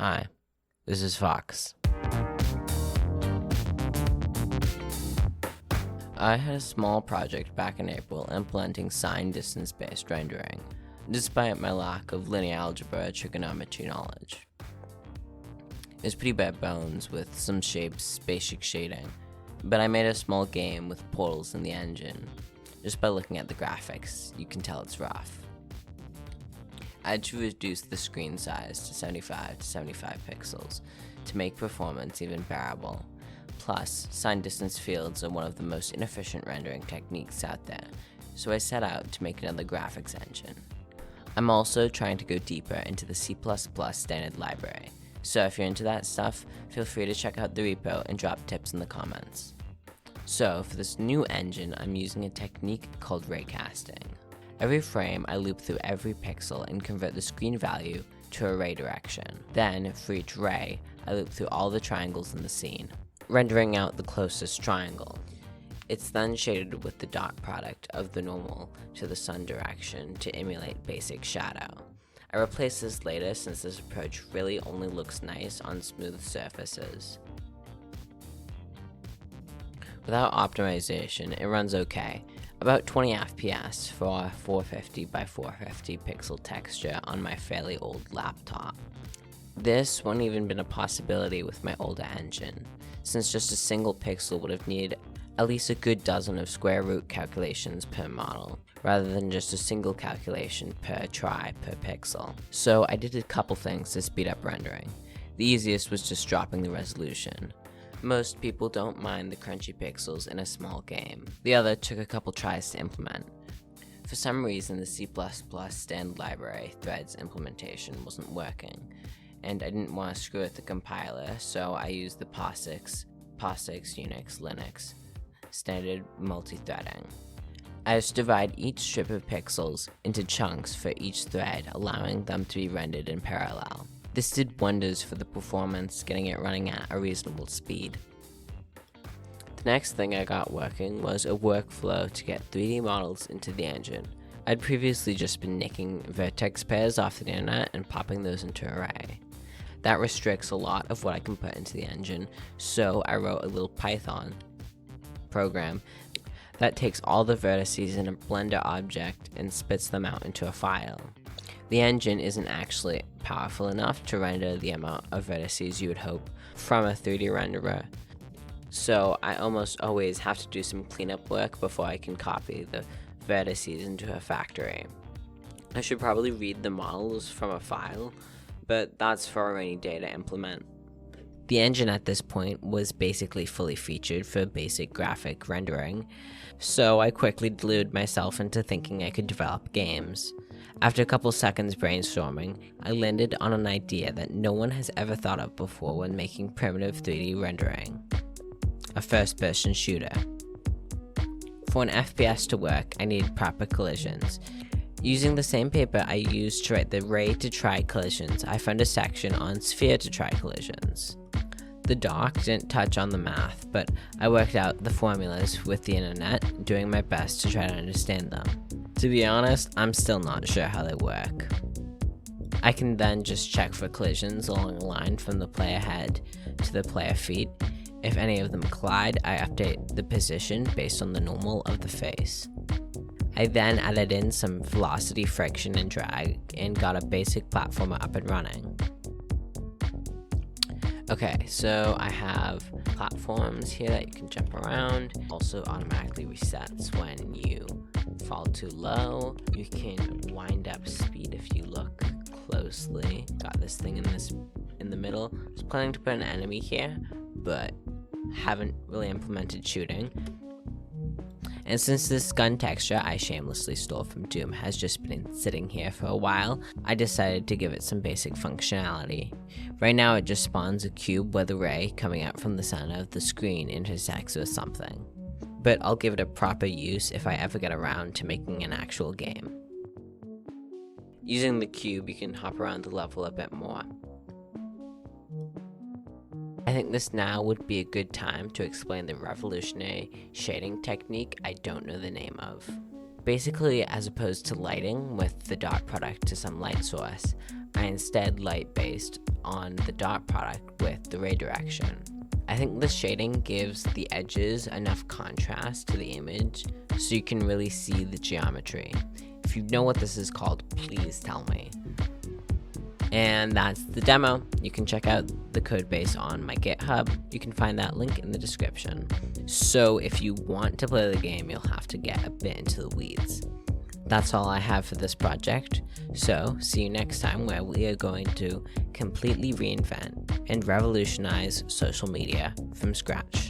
Hi, this is Fox. I had a small project back in April implementing sine distance-based rendering, despite my lack of linear algebra trigonometry knowledge. It was pretty bare bones with some shapes, basic shading, but I made a small game with portals in the engine. Just by looking at the graphics, you can tell it's rough. I had to reduce the screen size to 75 pixels to make performance even bearable. Plus, sine distance fields are one of the most inefficient rendering techniques out there, so I set out to make another graphics engine. I'm also trying to go deeper into the C++ standard library, so if you're into that stuff, feel free to check out the repo and drop tips in the comments. So, for this new engine, I'm using a technique called raytracing. Every frame, I loop through every pixel and convert the screen value to a ray direction. Then, for each ray, I loop through all the triangles in the scene, rendering out the closest triangle. It's then shaded with the dot product of the normal to the sun direction to emulate basic shadow. I replaced this later since this approach really only looks nice on smooth surfaces. Without optimization, it runs okay. About 20 FPS for a 450 by 450 pixel texture on my fairly old laptop. This wouldn't even been a possibility with my older engine, since just a single pixel would have needed at least a good dozen of square root calculations per model, rather than just a single calculation per try per pixel. So I did a couple things to speed up rendering. The easiest was just dropping the resolution. Most people don't mind the crunchy pixels in a small game. The other took a couple tries to implement. For some reason, the C++ standard library threads implementation wasn't working, and I didn't want to screw with the compiler, so I used the POSIX, Unix, Linux, standard multi-threading. I just divide each strip of pixels into chunks for each thread, allowing them to be rendered in parallel. This did wonders for the performance, getting it running at a reasonable speed. The next thing I got working was a workflow to get 3D models into the engine. I'd previously just been nicking vertex pairs off the internet and popping those into Array. That restricts a lot of what I can put into the engine, so I wrote a little Python program that takes all the vertices in a Blender object and spits them out into a file. The engine isn't actually powerful enough to render the amount of vertices you would hope from a 3D renderer, so I almost always have to do some cleanup work before I can copy the vertices into a factory. I should probably read the models from a file, but that's for a rainy day to implement. The engine at this point was basically fully featured for basic graphic rendering, so I quickly deluded myself into thinking I could develop games. After a couple seconds brainstorming, I landed on an idea that no one has ever thought of before when making primitive 3D rendering: a first-person shooter. For an FPS to work, I needed proper collisions. Using the same paper I used to write the ray to try collisions, I found a section on sphere to try collisions. The doc didn't touch on the math, but I worked out the formulas with the internet, doing my best to try to understand them. To be honest, I'm still not sure how they work. I can then just check for collisions along a line from the player head to the player feet. If any of them collide, I update the position based on the normal of the face. I then added in some velocity, friction, and drag, and got a basic platformer up and running. Okay, so I have platforms here that you can jump around. Also automatically resets when you fall too low. You can wind up speed if you look closely. Got this thing in the middle. I was planning to put an enemy here, but haven't really implemented shooting. And since this gun texture I shamelessly stole from Doom has just been sitting here for a while, I decided to give it some basic functionality. Right now it just spawns a cube where the ray coming out from the center of the screen intersects with something. But I'll give it a proper use if I ever get around to making an actual game. Using the cube, you can hop around the level a bit more. I think this now would be a good time to explain the revolutionary shading technique I don't know the name of. Basically, as opposed to lighting with the dot product to some light source, I instead light based on the dot product with the ray direction. I think the shading gives the edges enough contrast to the image so you can really see the geometry. If you know what this is called, please tell me. And that's the demo. You can check out the code base on my GitHub. You can find that link in the description. So if you want to play the game, you'll have to get a bit into the weeds. That's all I have for this project. So see you next time, where we are going to completely reinvent and revolutionize social media from scratch.